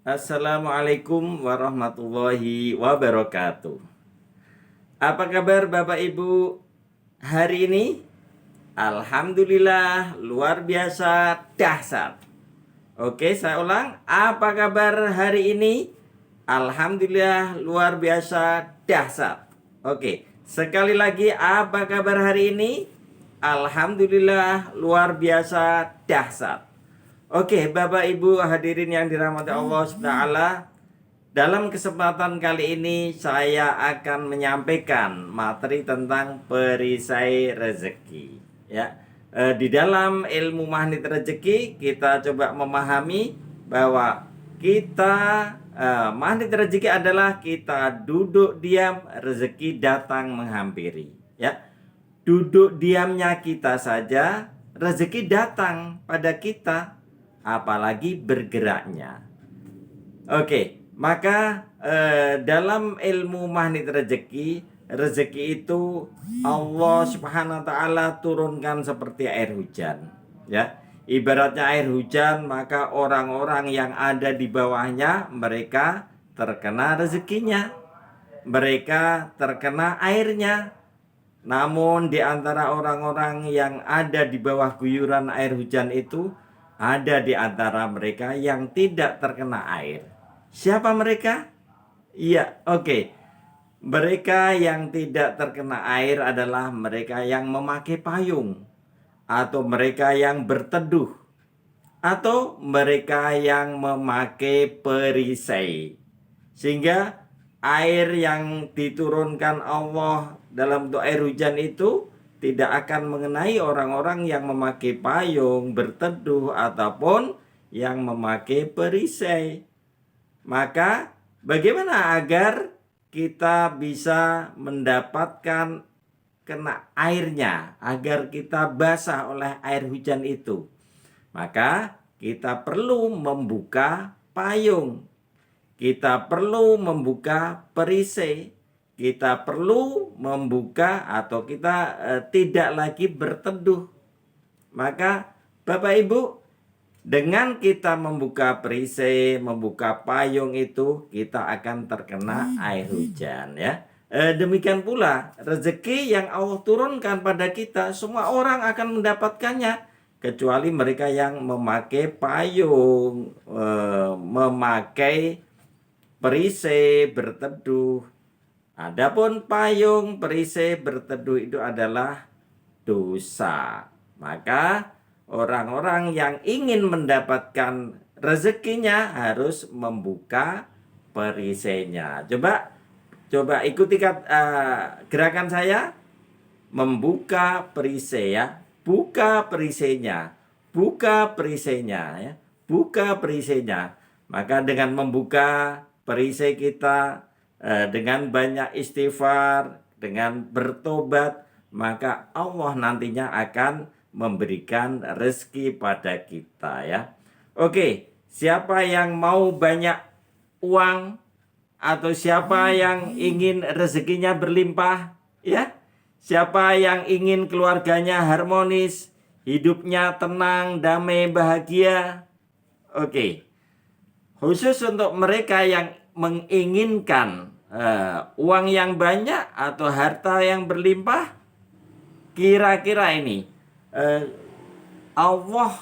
Assalamualaikum warahmatullahi wabarakatuh. Apa kabar Bapak Ibu hari ini? Alhamdulillah luar biasa dahsyat. Oke, saya ulang. Apa kabar hari ini? Alhamdulillah luar biasa dahsyat. Oke, sekali lagi apa kabar hari ini? Alhamdulillah luar biasa dahsyat. Oke, Bapak Ibu hadirin yang dirahmati Allah SWT, dalam kesempatan kali ini saya akan menyampaikan materi tentang perisai rezeki. Ya, di dalam ilmu magnet rezeki kita coba memahami bahwa magnet rezeki adalah kita duduk diam, rezeki datang menghampiri. Ya, duduk diamnya kita saja, rezeki datang pada kita, apalagi bergeraknya. Oke, maka dalam ilmu magnet rezeki itu Allah Subhanahu wa taala turunkan seperti air hujan, ya. Ibaratnya air hujan, maka orang-orang yang ada di bawahnya mereka terkena rezekinya, mereka terkena airnya. Namun di antara orang-orang yang ada di bawah guyuran air hujan itu, ada di antara mereka yang tidak terkena air. Siapa mereka? Iya, oke. Mereka yang tidak terkena air adalah mereka yang memakai payung, atau mereka yang berteduh, atau mereka yang memakai perisai. Sehingga air yang diturunkan Allah dalam bentuk air hujan itu tidak akan mengenai orang-orang yang memakai payung, berteduh, ataupun yang memakai perisai. Maka bagaimana agar kita bisa mendapatkan kena airnya, agar kita basah oleh air hujan itu? Maka kita perlu membuka payung, kita perlu membuka perisai, kita perlu membuka atau kita tidak lagi berteduh. Maka Bapak Ibu, dengan kita membuka perisai, membuka payung itu, kita akan terkena air hujan, ya. Demikian pula rezeki yang Allah turunkan pada kita, semua orang akan mendapatkannya, kecuali mereka yang memakai payung, memakai perisai, berteduh. Adapun payung, perisai, berteduh itu adalah dosa. Maka orang-orang yang ingin mendapatkan rezekinya harus membuka perisainya. Coba ikuti gerakan saya, membuka perisai, ya. Buka perisainya, buka perisainya, ya. Buka perisainya. Maka dengan membuka perisai kita, dengan banyak istighfar, dengan bertobat, maka Allah nantinya akan memberikan rezeki pada kita, ya. Oke, siapa yang mau banyak uang, atau siapa yang ingin rezekinya berlimpah, ya? Siapa yang ingin keluarganya harmonis, hidupnya tenang, damai, bahagia? Oke. Khusus untuk mereka yang menginginkan uang yang banyak atau harta yang berlimpah, kira-kira ini Allah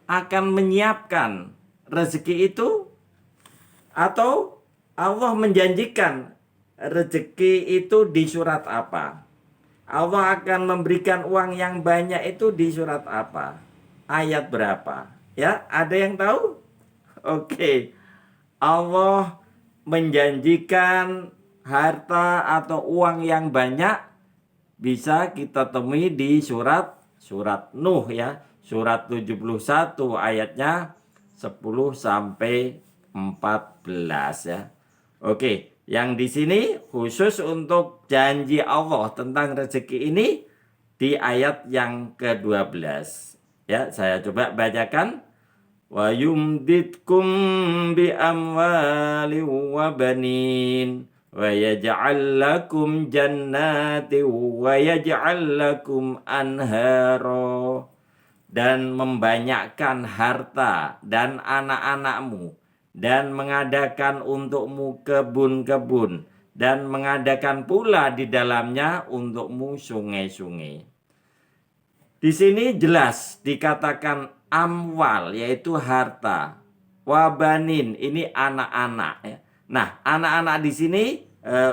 akan menyiapkan rezeki itu, atau Allah menjanjikan rezeki itu di surat apa? Allah akan memberikan uang yang banyak itu di surat apa? Ayat berapa? Ya, ada yang tahu? Oke. Allah menjanjikan harta atau uang yang banyak bisa kita temui di surat Nuh, ya. Surat 71 ayatnya 10 sampai 14, ya. Oke, yang di sini khusus untuk janji Allah tentang rezeki ini di ayat yang ke-12. Ya, saya coba bacakan. Wa yumditkum bi amwali wa banin wa yaj'al lakum jannati wa yaj'al lakum anhara. Dan membanyakkan harta dan anak-anakmu, dan mengadakan untukmu kebun-kebun, dan mengadakan pula di dalamnya untukmu sungai-sungai. Di sini jelas dikatakan amwal, yaitu harta. Wabanin, ini anak-anak ya. Nah, anak-anak di sini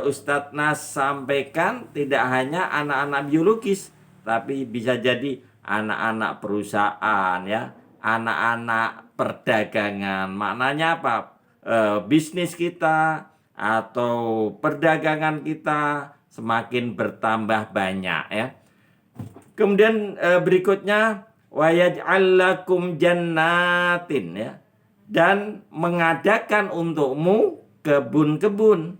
Ustadz Nas sampaikan tidak hanya anak-anak biologis, tapi bisa jadi anak-anak perusahaan ya, anak-anak perdagangan. Maknanya apa? Bisnis kita atau perdagangan kita semakin bertambah banyak ya. Kemudian berikutnya wa yaj'al lakum jannatin ya, dan mengadakan untukmu kebun-kebun.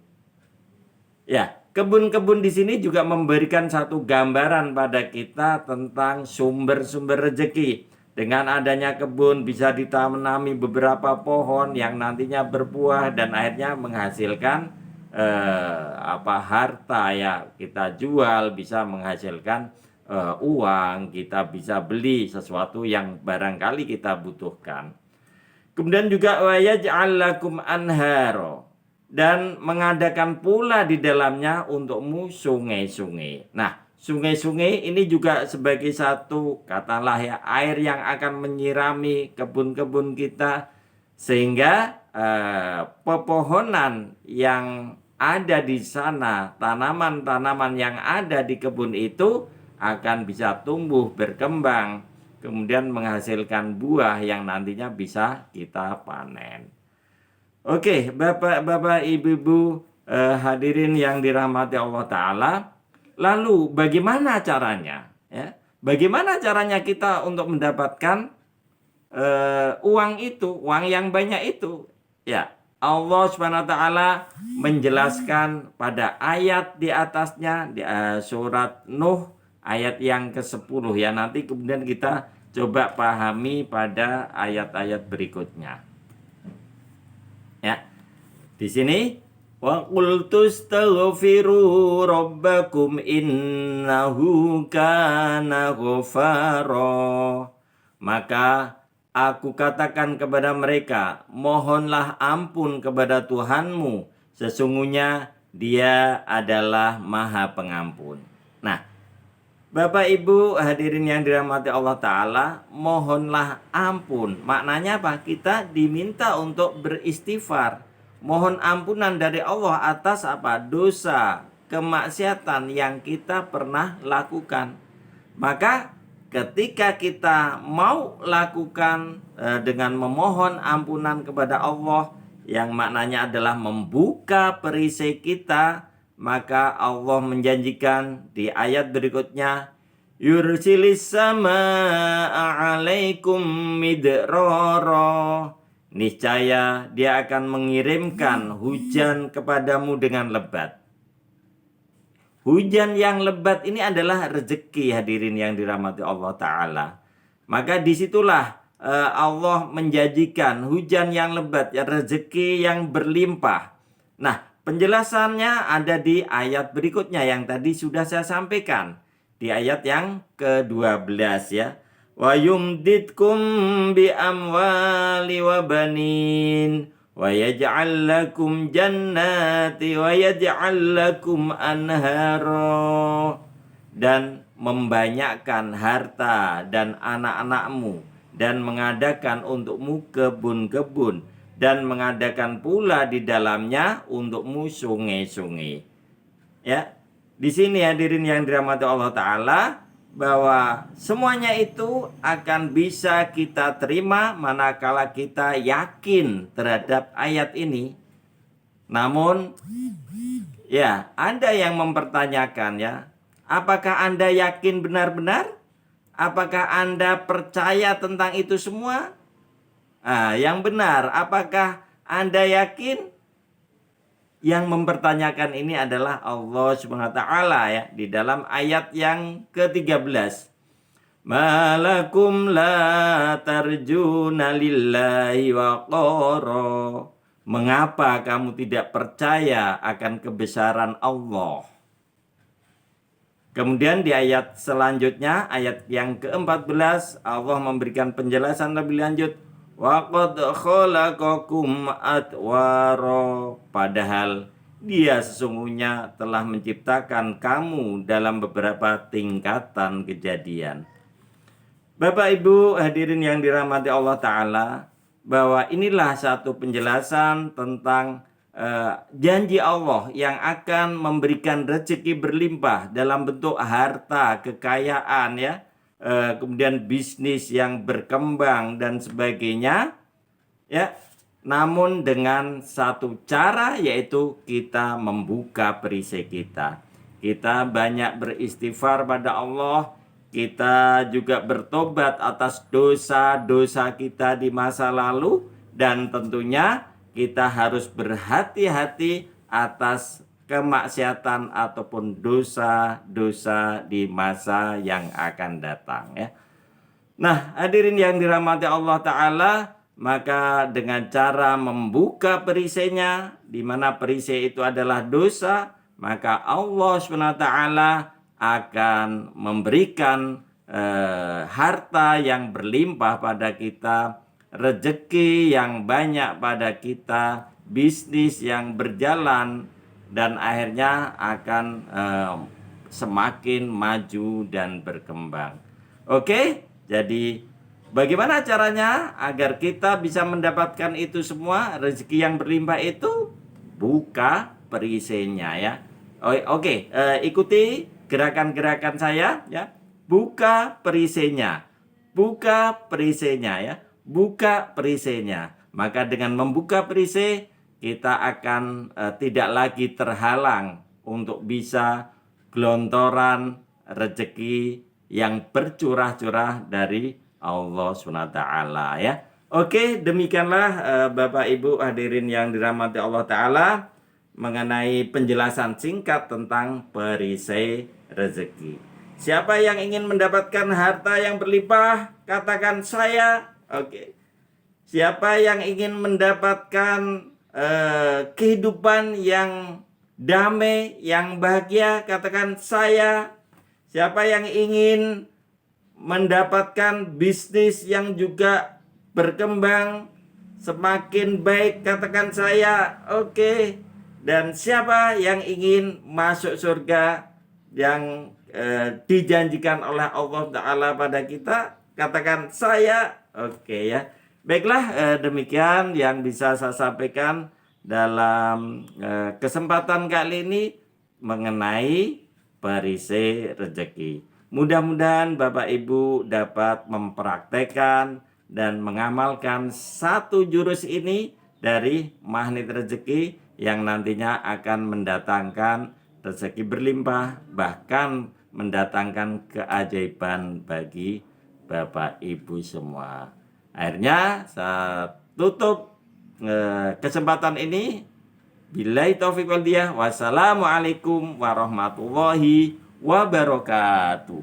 Ya, kebun-kebun di sini juga memberikan satu gambaran pada kita tentang sumber-sumber rezeki. Dengan adanya kebun bisa ditanami beberapa pohon yang nantinya berbuah dan akhirnya menghasilkan harta ya, kita jual bisa menghasilkan uang, kita bisa beli sesuatu yang barangkali kita butuhkan. Kemudian juga wa yaj'al lakum anharo, dan mengadakan pula di dalamnya untukmu sungai-sungai. Nah, sungai-sungai ini juga sebagai satu katakanlah ya, air yang akan menyirami kebun-kebun kita, sehingga pepohonan yang ada di sana, tanaman-tanaman yang ada di kebun itu akan bisa tumbuh berkembang, kemudian menghasilkan buah yang nantinya bisa kita panen. Oke, Bapak, Ibu, hadirin yang dirahmati Allah Ta'ala. Lalu bagaimana caranya? Ya? Bagaimana caranya kita untuk mendapatkan uang itu, uang yang banyak itu? Ya, Allah Subhanahu wa Ta'ala menjelaskan pada ayat di atasnya di surat Nuh ayat yang ke-10 ya. Nanti kemudian kita coba pahami pada ayat-ayat berikutnya. Ya. Di sini wa qul tastaghfiru rabbakum innahu kana ghafara. Maka aku katakan kepada mereka, mohonlah ampun kepada Tuhanmu, sesungguhnya Dia adalah Maha Pengampun. Nah, Bapak Ibu hadirin yang dirahmati Allah Ta'ala, mohonlah ampun. Maknanya apa? Kita diminta untuk beristighfar. Mohon ampunan dari Allah atas apa? Dosa, kemaksiatan yang kita pernah lakukan. Maka ketika kita mau lakukan dengan memohon ampunan kepada Allah, yang maknanya adalah membuka perisai kita, maka Allah menjanjikan di ayat berikutnya, yursilis samaa'a 'alaikum midrara. Niscaya Dia akan mengirimkan hujan kepadamu dengan lebat. Hujan yang lebat ini adalah rezeki, hadirin yang dirahmati Allah Ta'ala. Maka disitulah Allah menjanjikan hujan yang lebat, ya, rezeki yang berlimpah. Nah, penjelasannya ada di ayat berikutnya yang tadi sudah saya sampaikan. Di ayat yang ke-12 ya. Wa yumditkum bi amwali wa banin wa yaj'al lakum jannati wa yaj'al lakum anhara. Dan membanyakkan harta dan anak-anakmu, dan mengadakan untukmu kebun-kebun, dan mengadakan pula di dalamnya untukmu sungai-sungai. Ya, di sini hadirin yang dirahmati Allah Ta'ala, bahwa semuanya itu akan bisa kita terima manakala kita yakin terhadap ayat ini. Namun, ya, ada yang mempertanyakan ya, apakah Anda yakin benar-benar? Apakah Anda percaya tentang itu semua? Yang benar, apakah Anda yakin? Yang mempertanyakan ini adalah Allah Subhanahu wa Ta'ala ya, di dalam ayat yang ke-13. Malakum la tarjuna lillahi waqara. Mengapa kamu tidak percaya akan kebesaran Allah? Kemudian di ayat selanjutnya, ayat yang ke-14, Allah memberikan penjelasan lebih lanjut. wa qad khalaqakum atwara, padahal Dia sesungguhnya telah menciptakan kamu dalam beberapa tingkatan kejadian. Bapak Ibu hadirin yang dirahmati Allah Ta'ala, bahwa inilah satu penjelasan tentang janji Allah yang akan memberikan rezeki berlimpah dalam bentuk harta, kekayaan, ya, kemudian bisnis yang berkembang dan sebagainya, ya. Namun dengan satu cara, yaitu kita membuka perisai kita. Kita banyak beristighfar pada Allah, kita juga bertobat atas dosa-dosa kita di masa lalu, dan tentunya kita harus berhati-hati atas kemaksiatan ataupun dosa-dosa di masa yang akan datang, ya. Nah, hadirin yang dirahmati Allah Ta'ala, maka dengan cara membuka perisainya, di mana perisai itu adalah dosa, maka Allah SWT akan memberikan harta yang berlimpah pada kita, rezeki yang banyak pada kita, bisnis yang berjalan, dan akhirnya akan semakin maju dan berkembang. Oke, jadi bagaimana caranya agar kita bisa mendapatkan itu semua, rezeki yang berlimpah itu? Buka perisainya, ya. Oke, ikuti gerakan-gerakan saya, ya. Buka perisainya. Buka perisainya, ya. Buka perisainya. Maka dengan membuka perisai, kita akan tidak lagi terhalang untuk bisa gelontoran rezeki yang bercurah-curah dari Allah SWT, ya. Oke, demikianlah Bapak Ibu hadirin yang dirahmati Allah Ta'ala, mengenai penjelasan singkat tentang perisai rezeki. Siapa yang ingin mendapatkan harta yang berlimpah, katakan saya. Oke. Siapa yang ingin mendapatkan kehidupan yang damai, yang bahagia, katakan saya. Siapa yang ingin mendapatkan bisnis yang juga berkembang, semakin baik, katakan saya. Oke. Dan siapa yang ingin masuk surga yang dijanjikan oleh Allah Ta'ala pada kita, katakan saya. Oke, ya. Baiklah, demikian yang bisa saya sampaikan dalam kesempatan kali ini mengenai perisai rezeki. Mudah-mudahan Bapak Ibu dapat mempraktekkan dan mengamalkan satu jurus ini dari magnet rezeki yang nantinya akan mendatangkan rezeki berlimpah, bahkan mendatangkan keajaiban bagi Bapak Ibu semua. Akhirnya saya tutup kesempatan ini. Billahi taufiq wal hidayah. Wassalamualaikum warahmatullahi wabarakatuh.